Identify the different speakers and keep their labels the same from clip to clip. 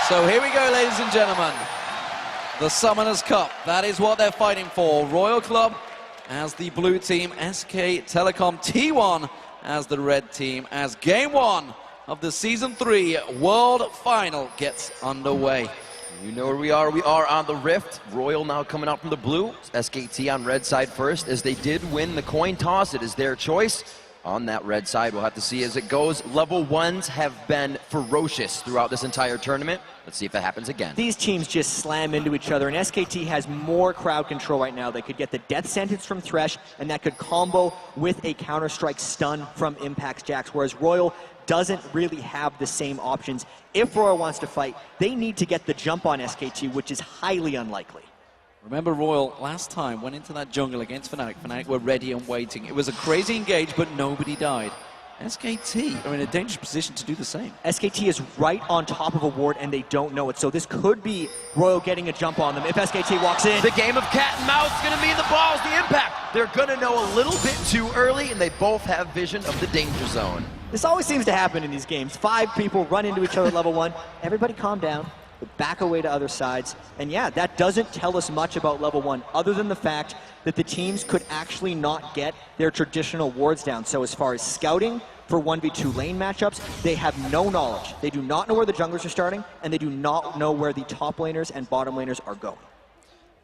Speaker 1: So here we go, ladies and gentlemen. The Summoners Cup, that is what they're fighting for. RYL Club as the blue team, SK Telecom T1 as the red team, as game one of the Season 3 World Final gets underway.
Speaker 2: You know where we are. We are on the Rift. RYL now coming out from the blue. SKT on red side first, as they did win the coin toss. It is their choice. On that red side, we'll have to see as it goes. Level 1s have been ferocious throughout this entire tournament. Let's see if it happens again.
Speaker 3: These teams just slam into each other, and SKT has more crowd control right now. They could get the death sentence from Thresh, and that could combo with a Counter-Strike stun from Impact's Jax, whereas RYL doesn't really have the same options. If RYL wants to fight, they need to get the jump on SKT, which is highly unlikely.
Speaker 1: Remember, RYL last time went into that jungle against Fnatic. Fnatic were ready and waiting. It was a crazy engage, but nobody died. SKT are in a dangerous position to do the same.
Speaker 3: SKT is right on top of a ward, and they don't know it. So this could be RYL getting a jump on them if SKT walks in.
Speaker 2: The game of cat and mouse is going to be the balls, the impact. They're going to know a little bit too early, and they both have vision of the danger zone.
Speaker 3: This always seems to happen in these games. 5 people run into each other at level 1. Everybody calm down. Back away to other sides. And yeah, that doesn't tell us much about level 1, other than the fact that the teams could actually not get their traditional wards down. So as far as scouting for 1v2 lane matchups, they have no knowledge. They do not know where the junglers are starting, and they do not know where the top laners and bottom laners are going.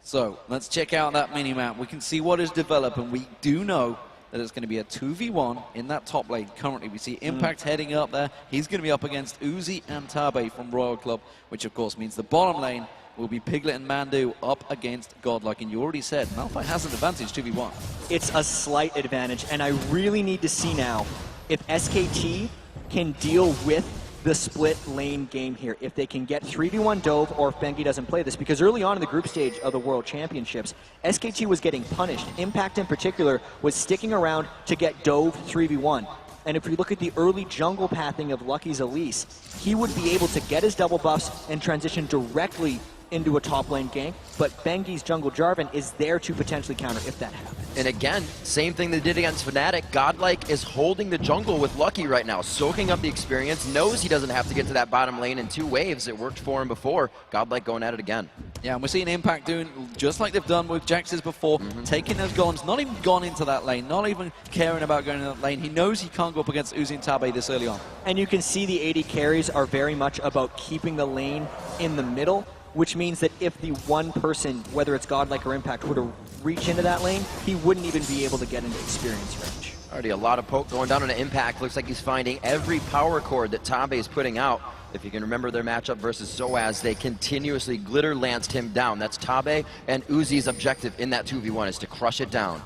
Speaker 1: So let's check out that mini-map. We can see what is developing. We do know that it's going to be a 2v1 in that top lane. Currently, we see Impact heading up there. He's going to be up against Uzi and Tabe from RYL Club, which of course means the bottom lane will be Piglet and Mandu up against Godlike. And you already said, Malphite has an advantage 2v1.
Speaker 3: It's a slight advantage, and I really need to see now if SKT can deal with the split lane game here, if they can get 3v1 Dove, or if Bengi doesn't play this, because early on in the group stage of the World Championships, SKT was getting punished. Impact in particular was sticking around to get Dove 3v1. And if we look at the early jungle pathing of Lucky's Elise, he would be able to get his double buffs and transition directly into a top lane gank, but Bengi's jungle Jarvan is there to potentially counter if that happens.
Speaker 2: And again, same thing they did against Fnatic. Godlike is holding the jungle with Lucky right now, soaking up the experience, knows he doesn't have to get to that bottom lane in 2 waves. It worked for him before. Godlike going at it again. Yeah,
Speaker 1: and we're seeing Impact doing just like they've done with Jax's before, taking those golems, not even gone into that lane, not even caring about going into that lane. He knows he can't go up against Uzi and Tabe this early on.
Speaker 3: And you can see the AD carries are very much about keeping the lane in the middle, which means that if the one person, whether it's Godlike or Impact, were to reach into that lane, he wouldn't even be able to get into experience range.
Speaker 2: Already a lot of poke going down on an Impact. Looks like he's finding every power chord that Tabe is putting out. If you can remember their matchup versus Soaz, they continuously glitter lanced him down. That's Tabe and Uzi's objective in that 2v1 is to crush it down.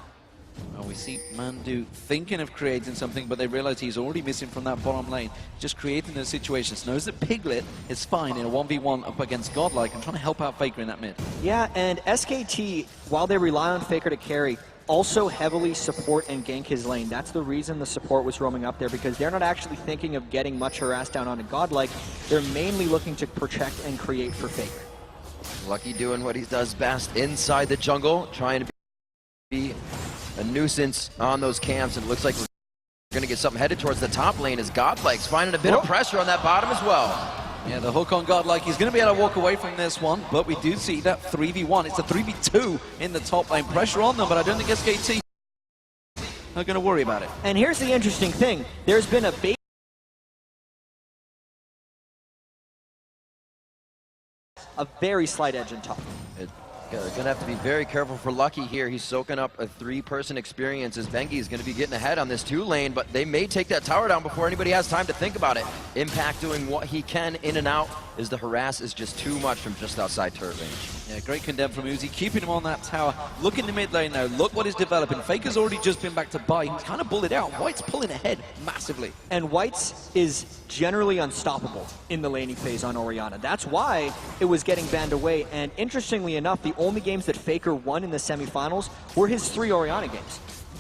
Speaker 1: Well, we see Mandu thinking of creating something, but they realize he's already missing from that bottom lane. Just creating those situations. Knows that Piglet is fine in a 1v1 up against Godlike and trying to help out Faker in that mid.
Speaker 3: Yeah, and SKT, while they rely on Faker to carry, also heavily support and gank his lane. That's the reason the support was roaming up there, because they're not actually thinking of getting much harassed down onto Godlike. They're mainly looking to protect and create for Faker.
Speaker 2: Lucky doing what he does best inside the jungle, trying to be a nuisance on those camps, and it looks like we're going to get something headed towards the top lane as Godlike's finding a bit of pressure on that bottom as well.
Speaker 1: Yeah, the hook on Godlike, he's going to be able to walk away from this one, but we do see that 3v1. It's a 3v2 in the top lane. Pressure on them, but I don't think SKT are going to worry about it.
Speaker 3: And here's the interesting thing. There's been a very slight edge on top.
Speaker 2: They're going to have to be very careful for Lucky here. He's soaking up a 3-person experience as Bengi is going to be getting ahead on this 2 lane, but they may take that tower down before anybody has time to think about it. Impact doing what he can in and out as the harass is just too much from just outside turret range.
Speaker 1: Yeah, great condemn from Uzi, keeping him on that tower. Look in the mid lane now, look what is developing. Faker's already just been back to buy. He's kind of bullied out. White's pulling ahead massively.
Speaker 3: And White's is generally unstoppable in the laning phase on Orianna. That's why it was getting banned away, and interestingly enough, the only games that Faker won in the semifinals were his 3 Orianna games.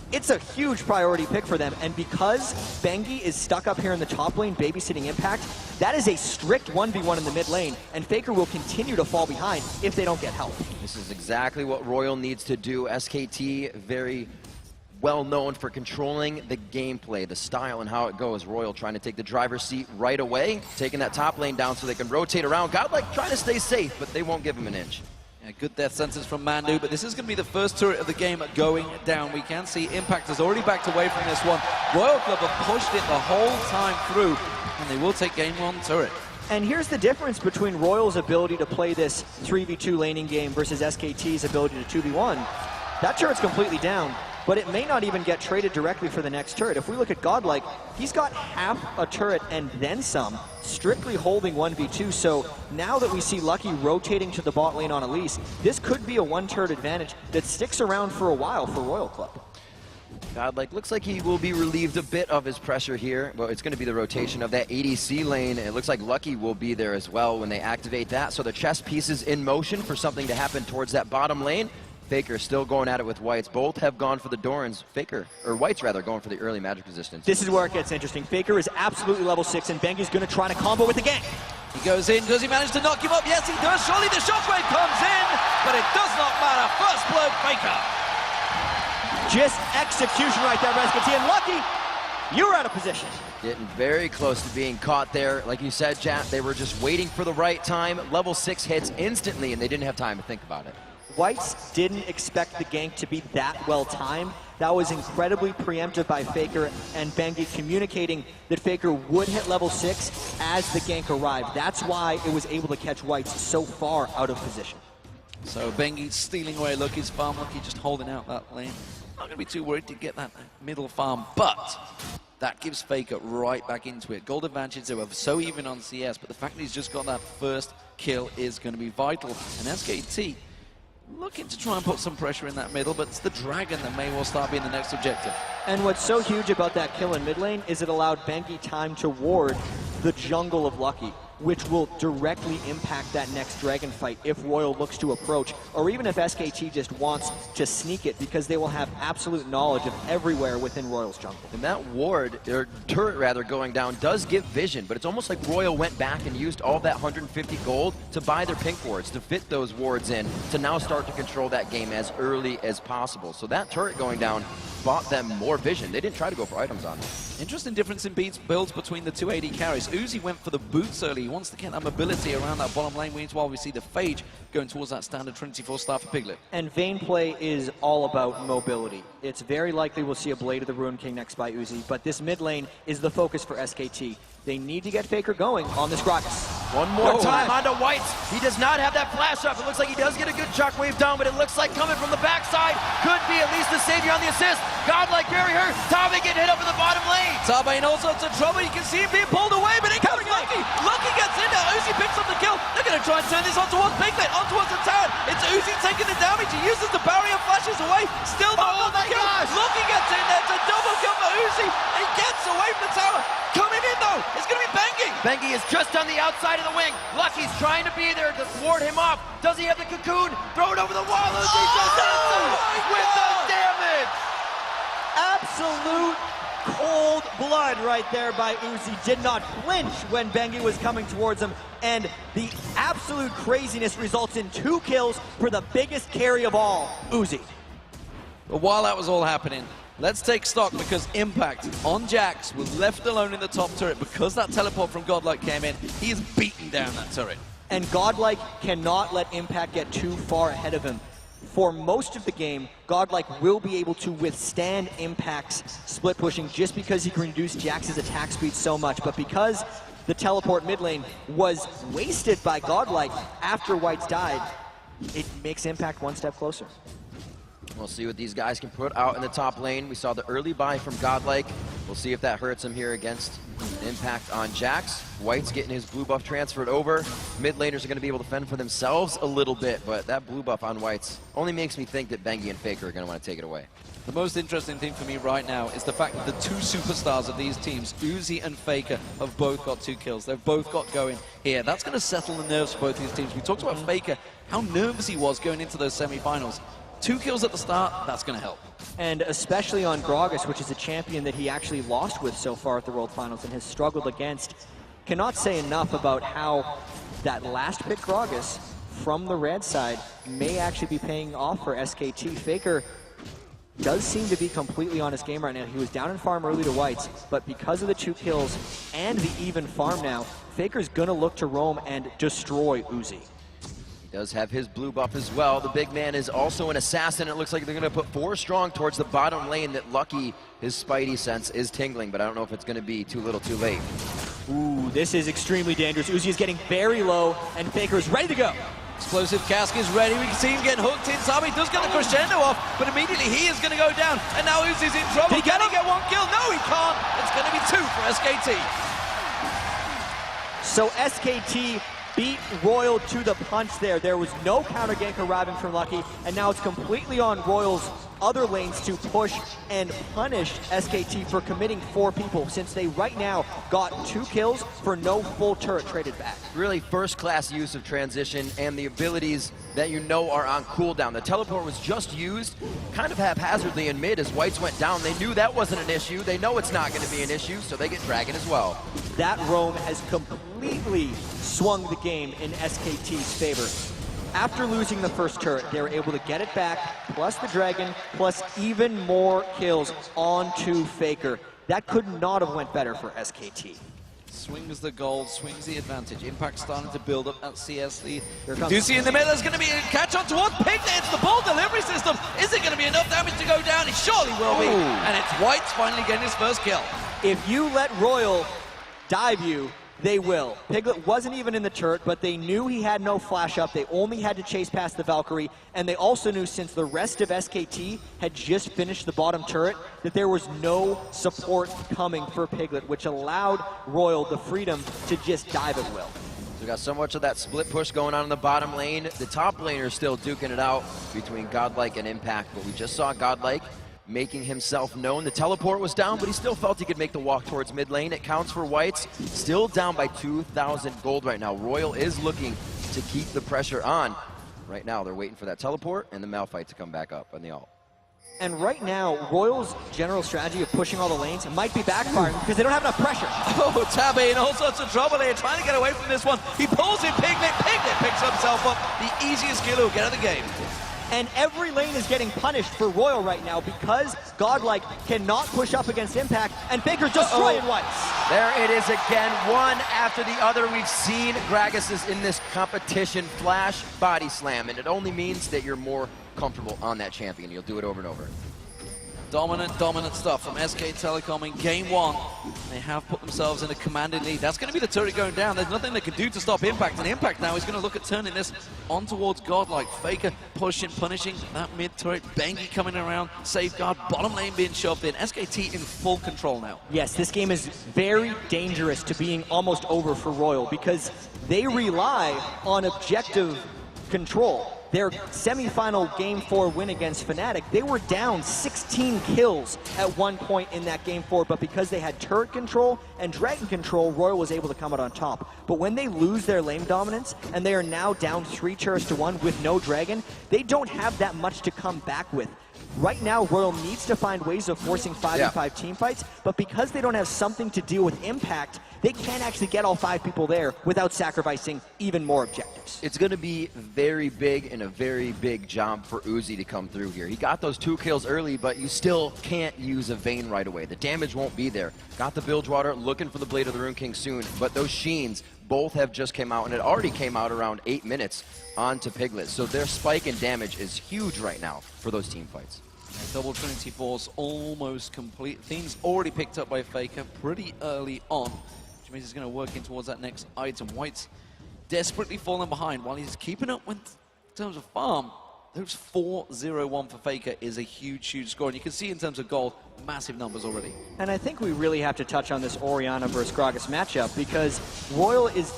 Speaker 3: It's a huge priority pick for them, and because Bengi is stuck up here in the top lane babysitting Impact, that is a strict 1v1 in the mid lane, and Faker will continue to fall behind if they don't get help.
Speaker 2: This is exactly what RYL needs to do. SKT very well known for controlling the gameplay, the style and how it goes. RYL trying to take the driver's seat right away, taking that top lane down so they can rotate around. Godlike trying to stay safe, but they won't give him an inch.
Speaker 1: Yeah, good death sentence from Mandu, but this is going to be the first turret of the game going down. We can see Impact has already backed away from this one. RYL Club have pushed it the whole time through, and they will take game 1 turret.
Speaker 3: And here's the difference between RYL's ability to play this 3v2 laning game versus SKT's ability to 2v1. That turret's completely down, but it may not even get traded directly for the next turret. If we look at Godlike, he's got half a turret and then some, strictly holding 1v2. So now that we see Lucky rotating to the bot lane on Elise, this could be a 1-turret advantage that sticks around for a while for RYL Club.
Speaker 2: Godlike looks like he will be relieved a bit of his pressure here. Well, it's going to be the rotation of that ADC lane. It looks like Lucky will be there as well when they activate that. So the chess pieces in motion for something to happen towards that bottom lane. Faker still going at it with Whites. Both have gone for the Dorans. Whites rather, going for the early magic resistance.
Speaker 3: This is where it gets interesting. Faker is absolutely level 6, and Bengi's going to try to combo with the gank.
Speaker 1: He goes in. Does he manage to knock him up? Yes, he does. Surely the shockwave comes in, but it does not matter. First blood, Faker.
Speaker 3: Just execution right there, SKT, and Lucky, you're out of position.
Speaker 2: Getting very close to being caught there. Like you said, Jat, they were just waiting for the right time. Level 6 hits instantly, and they didn't have time to think about it.
Speaker 3: Whites didn't expect the gank to be that well timed. That was incredibly preemptive by Faker, and Bengi communicating that Faker would hit level 6 as the gank arrived. That's why it was able to catch Whites so far out of position.
Speaker 1: So Bengi stealing away Lucky's farm. Lucky just holding out that lane. Not going to be too worried to get that middle farm, but that gives Faker right back into it. Gold advantage, they were so even on CS, but the fact that he's just got that first kill is going to be vital. And SKT looking to try and put some pressure in that middle, but it's the Dragon that may well start being the next objective.
Speaker 3: And what's so huge about that kill in mid lane is it allowed Bengi time to ward the jungle of Lucky, which will directly impact that next Dragon fight if RYL looks to approach, or even if SKT just wants to sneak it, because they will have absolute knowledge of everywhere within RYL's jungle.
Speaker 2: And that ward, or turret rather, going down does give vision, but it's almost like RYL went back and used all that 150 gold to buy their pink wards, to fit those wards in, to now start to control that game as early as possible. So that turret going down bought them more vision. They didn't try to go for items on it.
Speaker 1: Interesting difference in builds between the two AD carries. Uzi went for the boots early. He wants to get that mobility around that bottom lane, while we see the Phage going towards that standard Trinity 4 star for Piglet.
Speaker 3: And Vayne play is all about mobility. It's very likely we'll see a Blade of the Ruin King next by Uzi, but this mid lane is the focus for SKT. They need to get Faker going on this Gragas.
Speaker 2: One more time onto Whites. He does not have that flash up. It looks like he does get a good shockwave down, but it looks like coming from the backside could be at least the savior on the assist. Godlike very hurt. Tabe getting hit up in the bottom lane.
Speaker 1: Tabe in all sorts of trouble. You can see him being pulled away, but it comes Lucky. Lucky gets in there. Uzi picks up the kill. They're going to try and turn this on towards Piglet, on towards the tower. It's Uzi taking the damage. He uses the barrier, flashes away. Still not the kill. Lucky gets in there. It's a double kill for Uzi. He gets away from the tower. Coming in though, it's going to be Bengi.
Speaker 2: Bengi is just on the outside of the wing. Lucky's trying to be there to ward him off. Does he have the cocoon? Throw it over the wall. Uzi just hits him with the damage.
Speaker 3: Absolute cold blood right there by Uzi. Did not flinch when Bengi was coming towards him, and the absolute craziness results in 2 kills for the biggest carry of all, Uzi.
Speaker 1: But while that was all happening, let's take stock, because Impact on Jax was left alone in the top turret because that teleport from Godlike came in. He is beating down that turret.
Speaker 3: And Godlike cannot let Impact get too far ahead of him. For most of the game, Godlike will be able to withstand Impact's split pushing just because he can reduce Jax's attack speed so much. But because the teleport mid lane was wasted by Godlike after Whites died, it makes Impact one step closer.
Speaker 2: We'll see what these guys can put out in the top lane. We saw the early buy from Godlike. We'll see if that hurts him here against Impact on Jax. White's getting his blue buff transferred over. Mid laners are going to be able to fend for themselves a little bit, but that blue buff on White's only makes me think that Bengi and Faker are going to want to take it away.
Speaker 1: The most interesting thing for me right now is the fact that the 2 superstars of these teams, Uzi and Faker, have both got 2 kills. They've both got going here. That's going to settle the nerves for both these teams. We talked about Faker, how nervous he was going into those semifinals. 2 kills at the start, that's going to help.
Speaker 3: And especially on Gragas, which is a champion that he actually lost with so far at the World Finals and has struggled against. Cannot say enough about how that last pick Gragas from the red side may actually be paying off for SKT. Faker does seem to be completely on his game right now. He was down in farm early to Whites, but because of the 2 kills and the even farm now, Faker's gonna look to roam and destroy Uzi.
Speaker 2: He does have his blue buff as well. The big man is also an assassin. It looks like they're going to put 4 strong towards the bottom lane. That Lucky, his spidey sense is tingling, but I don't know if it's going to be too little too late.
Speaker 3: Ooh, this is extremely dangerous. Uzi is getting very low, and Faker is ready to go.
Speaker 1: Explosive cask is ready. We can see him getting hooked in. Sabi does get the crescendo off, but immediately he is going to go down. And now Uzi's in trouble.
Speaker 3: Did he get
Speaker 1: Can he get 1 kill? No, he can't. It's going to be 2 for SKT.
Speaker 3: So SKT beat RYL to the punch there. There was no counter gank arriving from Lucky, and now it's completely on RYL's other lanes to push and punish SKT for committing 4 people, since they right now got 2 kills for no full turret traded back.
Speaker 2: Really first-class use of transition and the abilities that you know are on cooldown. The teleport was just used kind of haphazardly in mid as Whites went down. They knew that wasn't an issue. They know it's not going to be an issue, so they get Dragon as well.
Speaker 3: That roam has completely swung the game in SKT's favor. After losing the first turret, they were able to get it back, plus the Dragon, plus even more kills onto Faker. That could not have went better for SKT.
Speaker 1: Swings the gold, swings the advantage. Impact starting to build up at CS lead.
Speaker 3: Comes
Speaker 1: Do you see in the middle, there's going to be a catch on towards Piglet. It's the ball delivery system. Is it going to be enough damage to go down? It surely will be. And it's Whites finally getting his first kill.
Speaker 3: If you let RYL dive you, they will. Piglet wasn't even in the turret, but they knew he had no flash up. They only had to chase past the Valkyrie, and they also knew, since the rest of SKT had just finished the bottom turret, that there was no support coming for Piglet, which allowed RYL the freedom to just dive at will.
Speaker 2: So we got so much of that split push going on in the bottom lane. The top laner still duking it out between Godlike and Impact, but we just saw Godlike making himself known. The teleport was down, but he still felt he could make the walk towards mid lane. It counts for Whites. Still down by 2,000 gold right now. RYL is looking to keep the pressure on. Right now, they're waiting for that teleport and the Malphite to come back up on the ult.
Speaker 3: And right now, RYL's general strategy of pushing all the lanes might be backfiring because they don't have enough pressure.
Speaker 1: Oh, Tabby in all sorts of trouble here, trying to get away from this one. He pulls in Piglet. Piglet picks himself up. The easiest kill he'll get out of the game.
Speaker 3: And every lane is getting punished for RYL right now because Godlike cannot push up against Impact, and Faker's destroying Whites.
Speaker 2: There it is again, one after the other. We've seen Gragas is in this competition flash body slam, and it only means that you're more comfortable on that champion. You'll do it over and over.
Speaker 1: Dominant stuff from SK Telecom in game 1. They have put themselves in a commanding lead. That's going to be the turret going down. There's nothing they can do to stop Impact, and Impact now is going to look at turning this on towards Godlike. Faker pushing, punishing that mid turret. Bengi coming around, safeguard, bottom lane being shoved in. SKT in full control now.
Speaker 3: Yes, this game is very dangerous to being almost over for RYL because they rely on objective control. Their semi-final Game 4 win against Fnatic, they were down 16 kills at one point in that Game 4, but because they had turret control and dragon control, RYL was able to come out on top. But when they lose their lane dominance, and they are now down 3 turrets to 1 with no dragon, they don't have that much to come back with. Right now, RYL needs to find ways of forcing 5v5 team fights, but because they don't have something to deal with Impact, they can't actually get all 5 people there without sacrificing even more objectives.
Speaker 2: It's going to be very big and a very big job for Uzi to come through here. He got those 2 kills early, but you still can't use a Vayne right away. The damage won't be there. Got the Bilgewater, looking for the Blade of the Rune King soon, but those Sheens both have just came out, and it already came out around 8 minutes onto Piglet. So their spike in damage is huge right now for those team fights.
Speaker 1: Double Trinity Force almost complete. Things already picked up by Faker pretty early on, which means he's going to work in towards that next item. White's desperately falling behind while he's keeping up with, in terms of farm. Those 4-0-1 for Faker is a huge score. And you can see in terms of gold, massive numbers already.
Speaker 3: And I think we really have to touch on this Orianna versus Gragas matchup because RYL is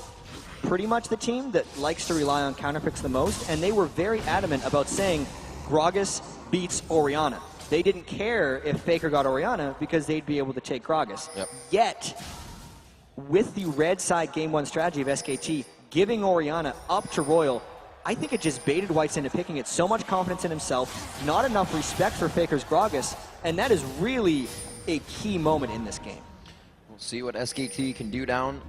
Speaker 3: pretty much the team that likes to rely on counterpicks the most, and they were very adamant about saying Gragas beats Orianna. They didn't care if Faker got Orianna because they'd be able to take Gragas.
Speaker 2: Yep.
Speaker 3: Yet, with the red side game 1 strategy of SKT giving Orianna up to RYL, I think it just baited Whites into picking it. So much confidence in himself, not enough respect for Faker's Gragas, and that is really a key moment in this game.
Speaker 2: We'll see what SKT can do down.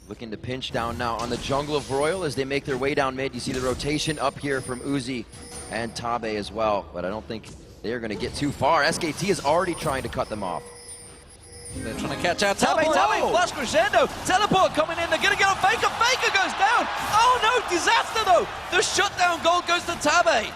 Speaker 2: Looking to pinch down now on the jungle of RYL as they make their way down mid. You see the rotation up here from Uzi and Tabe as well, but I don't think They are going to get too far. SKT is already trying to cut them off.
Speaker 1: They're trying to catch out. Tabe, flash crescendo. Teleport coming in. They're going to get on Faker. Faker goes down. Oh no, disaster though. The shutdown gold goes to Tabe.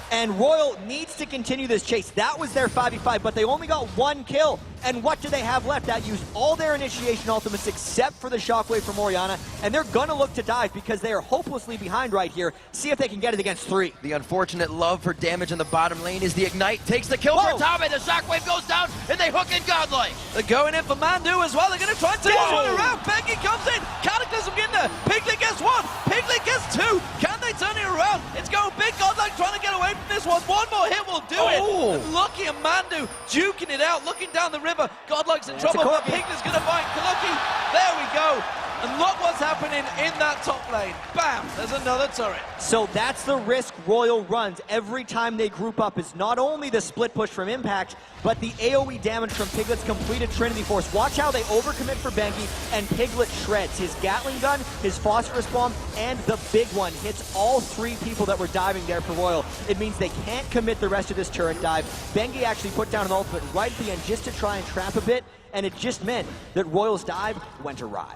Speaker 3: And RYL needs to continue this chase. That was their 5v5, but they only got 1 kill. And what do they have left? That used all their initiation ultimates except for the shockwave from Orianna. And they're going to look to dive because they are hopelessly behind right here. See if they can get it against 3.
Speaker 2: The unfortunate love for damage in the bottom lane is the Ignite. Takes the kill for Tabe. The shockwave goes down, and they hook in Godlike.
Speaker 1: They're going in for Mandu as well. They're going to try and turn this one around. Bengi comes in. Cataclysm getting there. Piglet gets 1. Piglet gets 2. Can they turn it around? It's going big. Godlike trying to get away from this one. One more hit will do it. Lucky and Mandu duking it out, looking down the river. Godlike's in trouble, but Piglet's going to fight Kaluki. There we go. And look what's happening in that top lane. Bam, there's another turret.
Speaker 3: So that's the risk RYL runs every time they group up, is not only the split push from Impact, but the AoE damage from Piglet's completed Trinity Force. Watch how they overcommit for Bengi, and Piglet shreds. His Gatling gun, his Phosphorus Bomb, and the big one hits all 3 people that were diving there for RYL. It means they can't commit the rest of this turret dive. Bengi actually put down an ultimate right at the end just to try and trap a bit, and it just meant that RYL's dive went awry.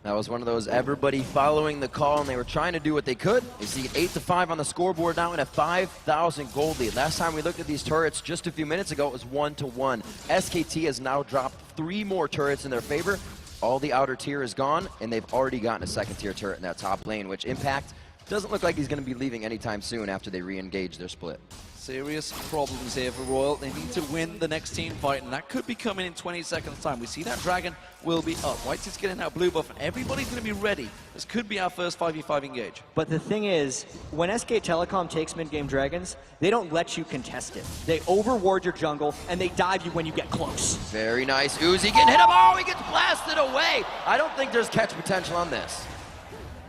Speaker 2: That was one of those everybody following the call, and they were trying to do what they could. You see 8-5 on the scoreboard now and a 5,000 gold lead. Last time we looked at these turrets just a few minutes ago, it was 1-1. SKT has now dropped 3 more turrets in their favor. All the outer tier is gone, and they've already gotten a 2nd tier turret in that top lane, which Impact doesn't look like he's going to be leaving anytime soon after they re-engage their split.
Speaker 1: Serious problems here for RYL. They need to win the next team fight, and that could be coming in 20 seconds time. We see that dragon will be up. White's getting that blue buff, and everybody's going to be ready. This could be our first 5v5 engage.
Speaker 3: But the thing is, when SK Telecom takes mid-game dragons, they don't let you contest it. They overward your jungle, and they dive you when you get close.
Speaker 2: Very nice. Uzi getting hit him. Oh, he gets blasted away. I don't think there's catch potential on this.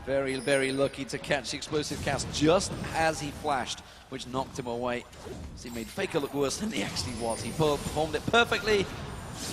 Speaker 1: Very, very lucky to catch the explosive cast just as he flashed, which knocked him away. So he made Faker look worse than he actually was. He performed it perfectly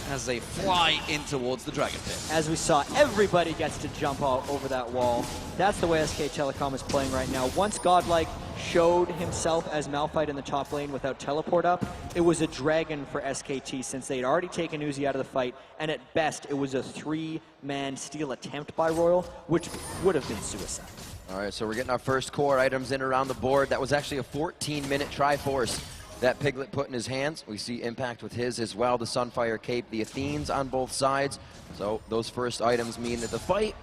Speaker 1: as they fly in towards the Dragon Pit.
Speaker 3: As we saw, everybody gets to jump all over that wall. That's the way SK Telecom is playing right now. Once Godlike showed himself as Malphite in the top lane without teleport up, it was a dragon for SKT since they had already taken Uzi out of the fight, and at best, it was a 3-man steal attempt by RYL, which would have been suicide.
Speaker 2: All right, so we're getting our first core items in around the board. That was actually a 14-minute Triforce that Piglet put in his hands. We see Impact with his as well, the Sunfire Cape, the Athenes on both sides. So those first items mean that the fight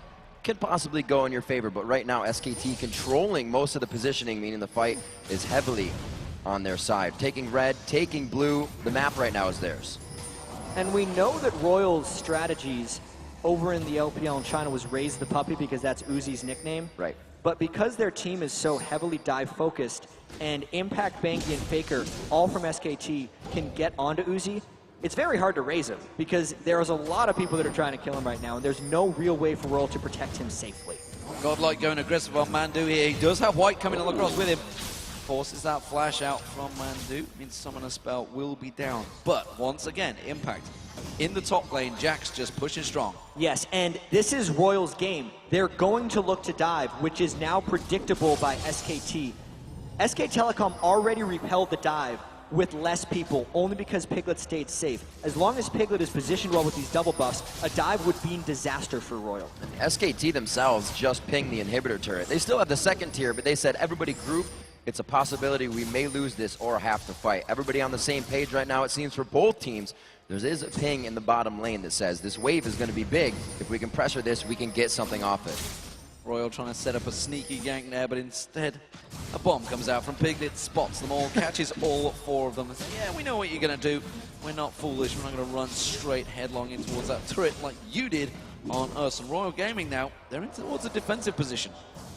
Speaker 2: can possibly go in your favor, but right now SKT controlling most of the positioning, meaning the fight is heavily on their side. Taking red, taking blue, the map right now is theirs.
Speaker 3: And we know that RYL's strategies over in the LPL in China was Raise the Puppy because that's Uzi's nickname.
Speaker 2: Right.
Speaker 3: But because their team is so heavily dive focused and Impact, Bengi, and Faker, all from SKT, can get onto Uzi, it's very hard to raise him because there's a lot of people that are trying to kill him right now, and there's no real way for RYL to protect him safely.
Speaker 1: Godlike going aggressive on Mandu here. He does have White coming across with him. Forces that flash out from Mandu. Means Summoner Spell will be down. But once again, Impact in the top lane. Jack's just pushing strong.
Speaker 3: Yes, and this is RYL's game. They're going to look to dive, which is now predictable by SKT. SK Telecom already repelled the dive with less people, only because Piglet stayed safe. As long as Piglet is positioned well with these double buffs, a dive would be a disaster for RYL.
Speaker 2: SKT themselves just pinged the inhibitor turret. They still have the 2nd tier, but they said everybody group. It's a possibility we may lose this or have to fight. Everybody on the same page right now, it seems, for both teams. There is a ping in the bottom lane that says this wave is going to be big. If we can pressure this, we can get something off it.
Speaker 1: RYL trying to set up a sneaky gank there, but instead a bomb comes out from Piglet, spots them all, catches all 4 of them. And says, yeah, we know what you're going to do. We're not foolish. We're not going to run straight headlong in towards that turret like you did on us. And RYL Gaming now, they're in towards a defensive position.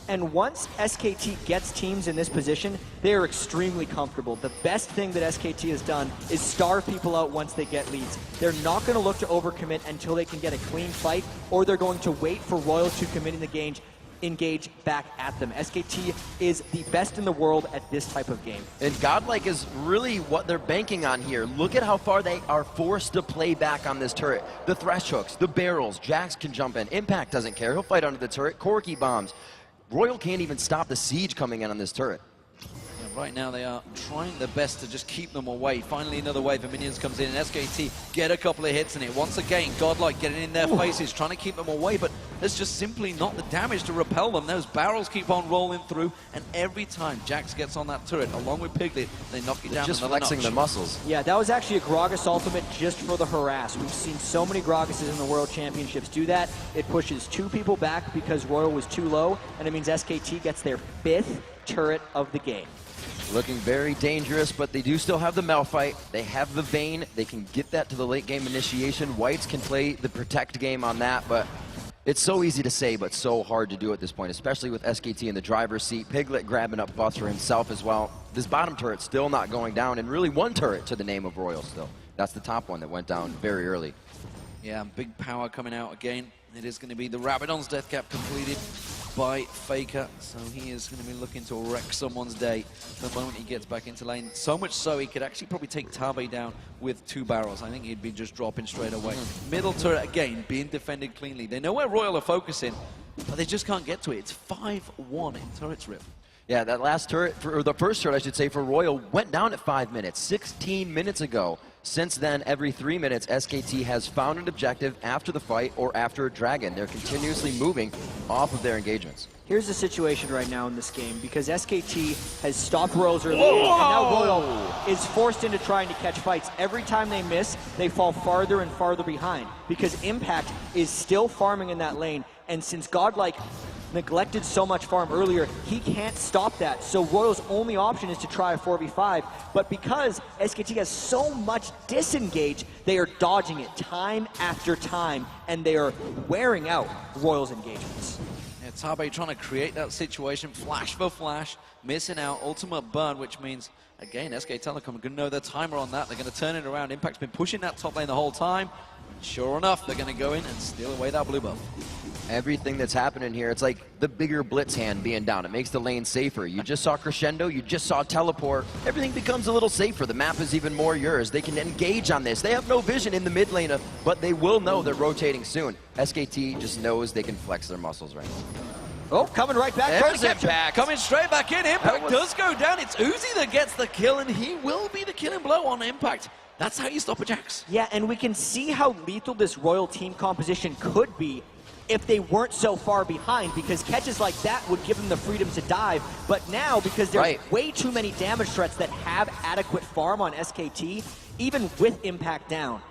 Speaker 3: And once SKT gets teams in this position, they are extremely comfortable. The best thing that SKT has done is starve people out once they get leads. They're not going to look to overcommit until they can get a clean fight, or they're going to wait for RYL to commit in the game, engage back at them. SKT is the best in the world at this type of game.
Speaker 2: And Godlike is really what they're banking on here. Look at how far they are forced to play back on this turret. The thresh hooks, the barrels, Jax can jump in. Impact doesn't care. He'll fight under the turret. Corki bombs. RYL can't even stop the siege coming in on this turret.
Speaker 1: Yeah, Right now they are trying their best to just keep them away. Finally another wave of minions comes in, and SKT get a couple of hits in it. Once again, Godlike getting in their faces, trying to keep them away, but there's just simply not the damage to repel them. Those barrels keep on rolling through, and every time Jax gets on that turret, along with Piglet, they knock you down
Speaker 2: just
Speaker 1: another
Speaker 2: flexing
Speaker 1: notch.
Speaker 2: the muscles.
Speaker 3: Yeah, that was actually a Gragas ultimate just for the harass. We've seen so many Gragases in the World Championships do that. It pushes 2 people back because Royal was too low, and it means SKT gets their 5th turret of the game.
Speaker 2: Looking very dangerous, but they do still have the Malphite. They have the Vayne. They can get that to the late game initiation. Whites can play the protect game on that, but it's so easy to say, but so hard to do at this point, especially with SKT in the driver's seat. Piglet grabbing up buffs for himself as well. This bottom turret still not going down, and really 1 turret to the name of Royal still. That's the top one that went down very early.
Speaker 1: Yeah, big power coming out again. It is going to be the Rabadon's death cap completed by Faker, so he is going to be looking to wreck someone's day the moment he gets back into lane. So much so he could actually probably take Tabe down with 2 barrels. I think he'd be just dropping straight away. Middle turret again being defended cleanly. They know where Royal are focusing, but they just can't get to it. It's 5-1 in turrets, Rip.
Speaker 2: Yeah, that last turret, or the first turret I should say, for Royal went down at 5 minutes, 16 minutes ago. Since then, every 3 minutes, SKT has found an objective after the fight or after a dragon. They're continuously moving off of their engagements.
Speaker 3: Here's the situation right now in this game, because SKT has stopped Royals early, and now Royal is forced into trying to catch fights. Every time they miss, they fall farther and farther behind, because Impact is still farming in that lane, and since Godlike neglected so much farm earlier, he can't stop that. So Royal's only option is to try a 4v5, but because SKT has so much disengage, they are dodging it time after time, and they are wearing out Royal's engagements.
Speaker 1: Yeah, Tabe trying to create that situation, flash for flash, missing out, ultimate burn, which means, again, SK Telecom are going to know their timer on that. They're going to turn it around. Impact's been pushing that top lane the whole time. And sure enough, they're going to go in and steal away that blue buff.
Speaker 2: Everything that's happening here, it's like the bigger blitz hand being down. It makes the lane safer. You just saw Crescendo, you just saw Teleport. Everything becomes a little safer. The map is even more yours. They can engage on this. They have no vision in the mid lane, but they will know they're rotating soon. SKT just knows they can flex their muscles right now.
Speaker 3: Oh, coming right back.
Speaker 2: There's Impact.
Speaker 1: Coming straight back in. Impact does go down. It's Uzi that gets the kill, and he will be the killing blow on Impact. That's how you stop a Jax.
Speaker 3: Yeah, and we can see how lethal this Royal team composition could be if they weren't so far behind, because catches like that would give them the freedom to dive. But now, because there's way too many damage threats that have adequate farm on SKT, even with Impact down,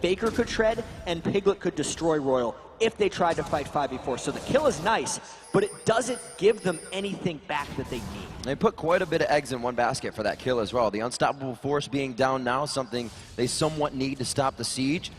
Speaker 3: Faker could shred and Piglet could destroy Royal if they tried to fight 5v4. So the kill is nice, but it doesn't give them anything back that they need.
Speaker 2: They put quite a bit of eggs in one basket for that kill as well. The unstoppable force being down now, something they somewhat need to stop the siege.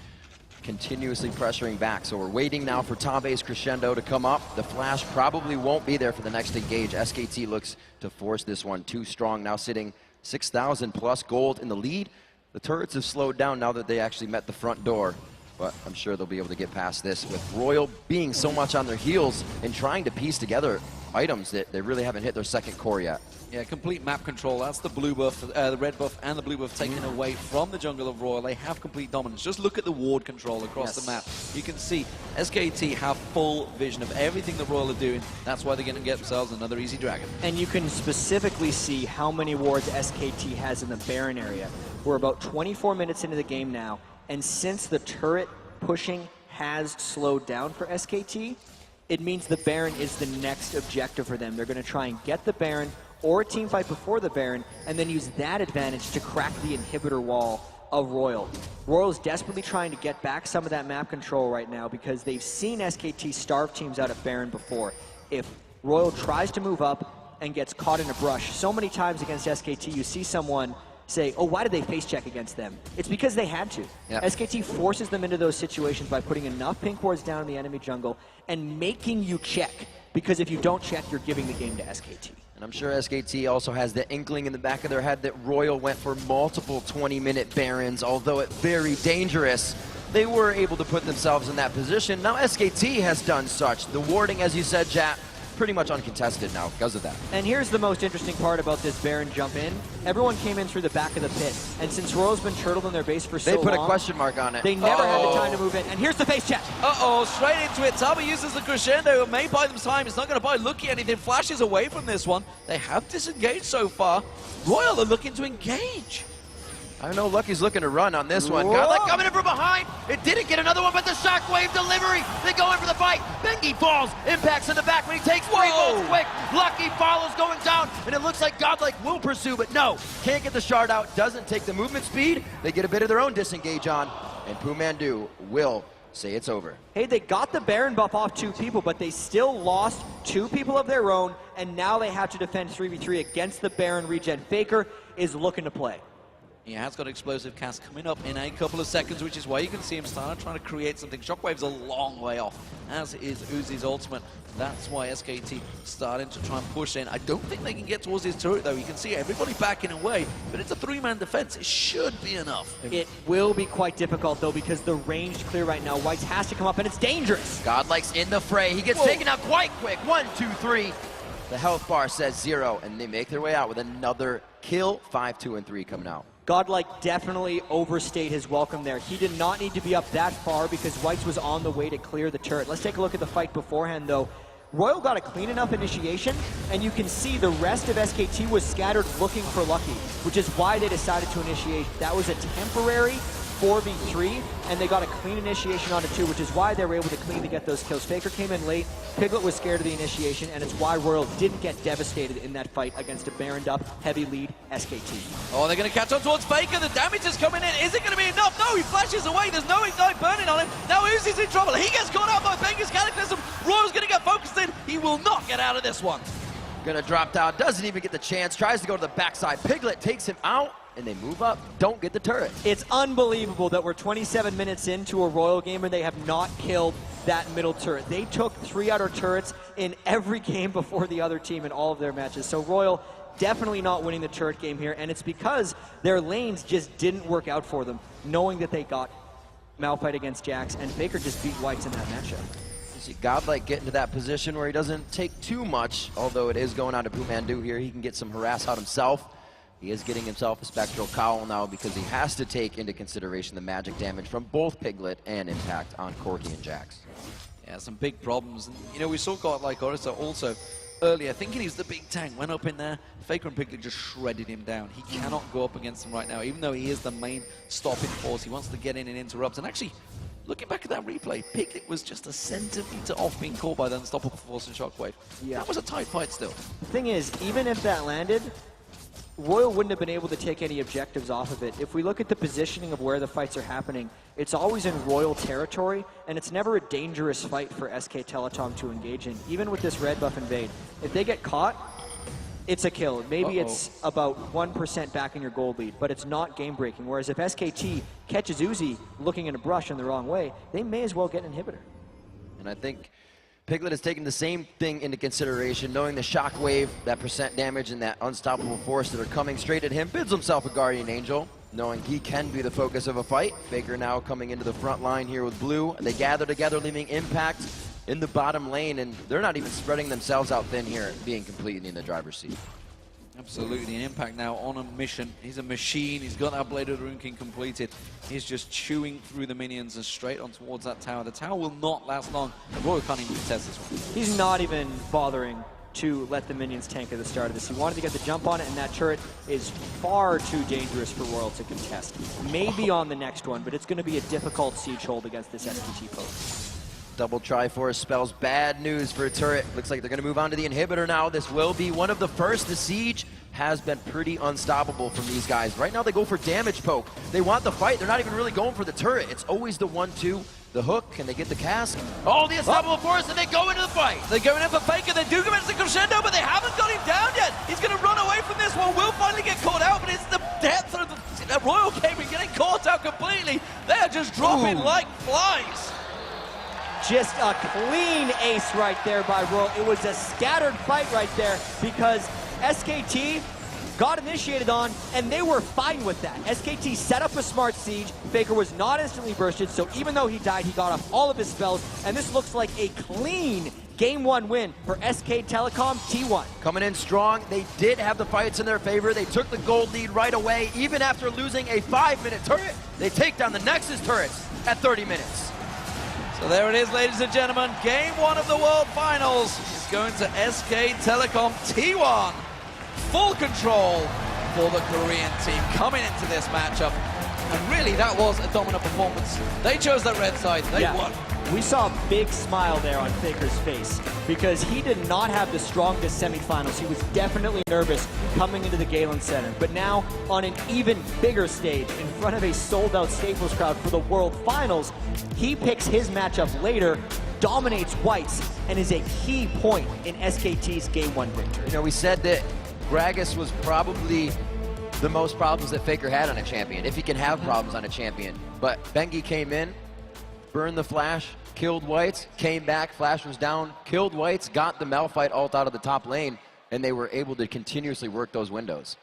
Speaker 2: Continuously pressuring back. So we're waiting now for Tabe's Crescendo to come up. The flash probably won't be there for the next engage. SKT looks to force this one too strong, now sitting 6,000 plus gold in the lead. The turrets have slowed down now that they actually met the front door, but I'm sure they'll be able to get past this with Royal being so much on their heels and trying to piece together items that they really haven't hit their second core yet.
Speaker 1: Yeah, complete map control. That's the blue buff, the red buff and the blue buff taken away from the jungle of Royal. They have complete dominance. Just look at the ward control across the map. You can see SKT have full vision of everything the Royal are doing. That's why they're going to get themselves another easy dragon.
Speaker 3: And you can specifically see how many wards SKT has in the Baron area. We're about 24 minutes into the game now, and since the turret pushing has slowed down for SKT, it means the Baron is the next objective for them. They're going to try and get the Baron or a team fight before the Baron, and then use that advantage to crack the inhibitor wall of Royal. Royal's desperately trying to get back some of that map control right now because they've seen SKT starve teams out of Baron before. If Royal tries to move up and gets caught in a brush, so many times against SKT, you see someone say, oh, why did they face check against them? It's because they had to. Yep. SKT forces them into those situations by putting enough pink wards down in the enemy jungle and making you check, because if you don't check, you're giving the game to SKT.
Speaker 2: And I'm sure SKT also has the inkling in the back of their head that Royal went for multiple 20-minute Barons, although it's very dangerous. They were able to put themselves in that position. Now SKT has done such. The warding, as you said, Jap, pretty much uncontested now because of that.
Speaker 3: And here's the most interesting part about this Baron jump in. Everyone came in through the back of the pit, and since Royal's been turtled in their base for so
Speaker 2: They
Speaker 3: long,
Speaker 2: put a question mark on it.
Speaker 3: they never had the time to move in. And here's the face check.
Speaker 1: Uh-oh, straight into it. Taba uses the crescendo. It may buy them time. It's not going to buy Lucky anything. Flashes away from this one. They have disengaged so far. Royal are looking to engage.
Speaker 2: I don't know, Lucky's looking to run on this one.
Speaker 3: Whoa.
Speaker 2: Godlike coming in from behind. It didn't get another one, but the shockwave delivery. They go in for the fight. Bengi falls, impacts in the back when he takes 3 volts quick. Lucky follows going down, and it looks like Godlike will pursue, but no. Can't get the shard out, doesn't take the movement speed. They get a bit of their own disengage on, and Pumandu will say it's over.
Speaker 3: Hey, they got the Baron buff off 2 people, but they still lost 2 people of their own, and now they have to defend 3v3 against the Baron regen. Faker is looking to play.
Speaker 1: He has got explosive cast coming up in a couple of seconds, which is why you can see him start trying to create something. Shockwave's a long way off, as is Uzi's ultimate. That's why SKT starting to try and push in. I don't think they can get towards his turret, though. You can see everybody backing away, but it's a 3-man defense. It should be enough.
Speaker 3: It will be quite difficult, though, because the range is clear right now. Whites has to come up, and it's dangerous.
Speaker 2: Godlike's in the fray. He gets taken out quite quick. 1, 2, 3. The health bar says 0, and they make their way out with another kill. 5, 2, and 3 coming out.
Speaker 3: Godlike definitely overstayed his welcome there. He did not need to be up that far because Whites was on the way to clear the turret. Let's take a look at the fight beforehand, though. RYL got a clean enough initiation, and you can see the rest of SKT was scattered looking for Lucky, which is why they decided to initiate. That was a temporary 4v3, and they got a clean initiation on it too, which is why they were able to clean to get those kills. Faker came in late, Piglet was scared of the initiation, and it's why RYL didn't get devastated in that fight against a Baroned up, heavy lead SKT.
Speaker 1: Oh, they're going to catch on towards Faker. The damage is coming in. Is it going to be enough? No, he flashes away. There's no Ignite burning on him. Now Uzi's in trouble. He gets caught out by Faker's Cataclysm. Royal's going to get focused in. He will not get out of this one.
Speaker 2: Gonna drop down, doesn't even get the chance, tries to go to the backside. Piglet takes him out, and they move up, don't get the turret.
Speaker 3: It's unbelievable that we're 27 minutes into a RYL game and they have not killed that middle turret. They took 3 outer turrets in every game before the other team in all of their matches. So RYL definitely not winning the turret game here, and it's because their lanes just didn't work out for them, knowing that they got Malphite against Jax, and Faker just beat Whites in that matchup.
Speaker 2: You see Godlike get into that position where he doesn't take too much, although it is going on to Pumandu here. He can get some harass out himself. He is getting himself a Spectral Cowl now because he has to take into consideration the magic damage from both Piglet and Impact on Corki and Jax.
Speaker 1: Yeah, some big problems. And, you know, we saw Godlike Orisa also earlier, thinking he was the big tank, went up in there. Faker and Piglet just shredded him down. He cannot go up against him right now, even though he is the main stopping force. He wants to get in and interrupt. And actually, looking back at that replay, Piglet was just a centimeter off being caught by the unstoppable force and Shockwave.
Speaker 3: Yeah.
Speaker 1: That was a tight fight still.
Speaker 3: The thing is, even if that landed, RYL wouldn't have been able to take any objectives off of it. If we look at the positioning of where the fights are happening, it's always in RYL territory, and it's never a dangerous fight for SK Teletom to engage in, even with this red buff invade. If they get caught, it's a kill. Maybe it's about 1% back in your gold lead, but it's not game-breaking. Whereas if SKT catches Uzi looking in a brush in the wrong way, they may as well get an inhibitor.
Speaker 2: And I think Piglet has taken the same thing into consideration, knowing the shockwave, that percent damage, and that unstoppable force that are coming straight at him, builds himself a Guardian Angel, knowing he can be the focus of a fight. Faker now coming into the front line here with Blue. They gather together, leaving Impact in the bottom lane, and they're not even spreading themselves out thin here, being completely in the driver's seat.
Speaker 1: Absolutely, an Impact now on a mission. He's a machine. He's got that Blade of the Rune King completed. He's just chewing through the minions and straight on towards that tower. The tower will not last long. Royal can't even contest this one.
Speaker 3: He's not even bothering to let the minions tank at the start of this. He wanted to get the jump on it, and that turret is far too dangerous for Royal to contest. Maybe on the next one, but it's going to be a difficult siege hold against this SKT post.
Speaker 2: Double Triforce spells bad news for a turret. Looks like they're going to move on to the inhibitor now. This will be one of the first. The siege has been pretty unstoppable from these guys. Right now they go for damage poke. They want the fight. They're not even really going for the turret. It's always the 1-2, the hook. Can they get the cast? Oh, the unstoppable force, and they go into the fight.
Speaker 1: They're going in for Faker. They do go into the crescendo, but they haven't got him down yet. He's going to run away from this one. Will finally get caught out, but it's the depth of the Royal Gaming getting caught out completely. They're just dropping like flies.
Speaker 3: Just a clean ace right there by RYL. It was a scattered fight right there because SKT got initiated on, and they were fine with that. SKT set up a smart siege. Faker was not instantly bursted, so even though he died, he got off all of his spells, and this looks like a clean Game 1 win for SK Telecom T1.
Speaker 2: Coming in strong, they did have the fights in their favor. They took the gold lead right away. Even after losing a 5-minute turret, they take down the Nexus turrets at 30 minutes.
Speaker 1: So there it is, ladies and gentlemen. Game 1 of the World Finals is going to SK Telecom T1. Full control for the Korean team coming into this matchup. And really, that was a dominant performance. They chose that red side. They won.
Speaker 3: We saw a big smile there on Faker's face because he did not have the strongest semifinals. He was definitely nervous coming into the Galen Center. But now, on an even bigger stage, in front of a sold-out Staples crowd for the World Finals, he picks his matchup later, dominates Whites, and is a key point in SKT's Game 1 victory.
Speaker 2: You know, we said that Gragas was probably the most problems that Faker had on a champion, if he can have problems on a champion. But Bengi came in, burned the Flash, killed Whites, came back, Flash was down, killed Whites, got the Malphite ult out of the top lane, and they were able to continuously work those windows.